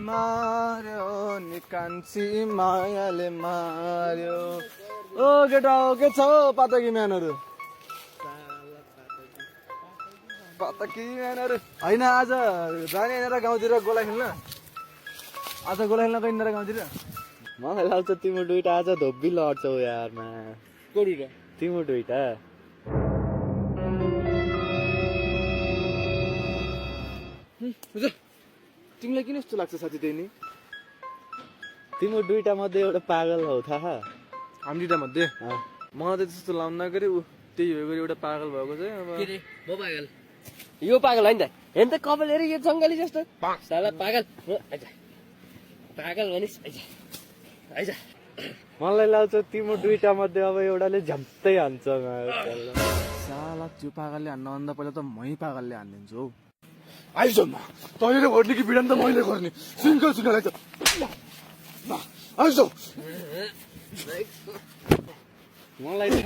मार्यो नि कान्छी मायाले मार्यो। ओ केटा हो के छ पातकी म्यानहरू? पातकी म्यानहरू होइन, आज जाने यिनीहरू गाउँतिर गोला खेल्न? आज गोला खेल्न गयो यिनीहरू गाउँतिर? मलाई लाग्छ तिम्रो दुइटा आज धोबी लड्छौ यारमा। को दुइटा? तिम्रो दुइटा तिमीलाई किन यस्तो लाग्छ साथी? त्यही नि तिम्रो दुइटा मध्ये एउटा पागल हौ थाहा? हामी दुइटा मध्ये मलाई त त्यस्तो लाउनु नगरी ऊ त्यही हो गरी एउटा पागल भएको चाहिँ। अब म पागल, यो पागल होइन त? हेर्न त कपाल हेर, यो जङ्गली जस्तो साला पागल। पागल भनिस् आइज। मलाई लाग्छ तिम्रो दुइटा मध्ये अब एउटाले झम्टै हान्छ। साला त्यो पागलले हान्न भन्दा पहिला त मै पागलले हानिदिन्छु हौ। आइज न, तैँले भोट्ने कि भिडन त मैले गर्ने। सिङ्गल सिङ्गल आइज आइज। मलाई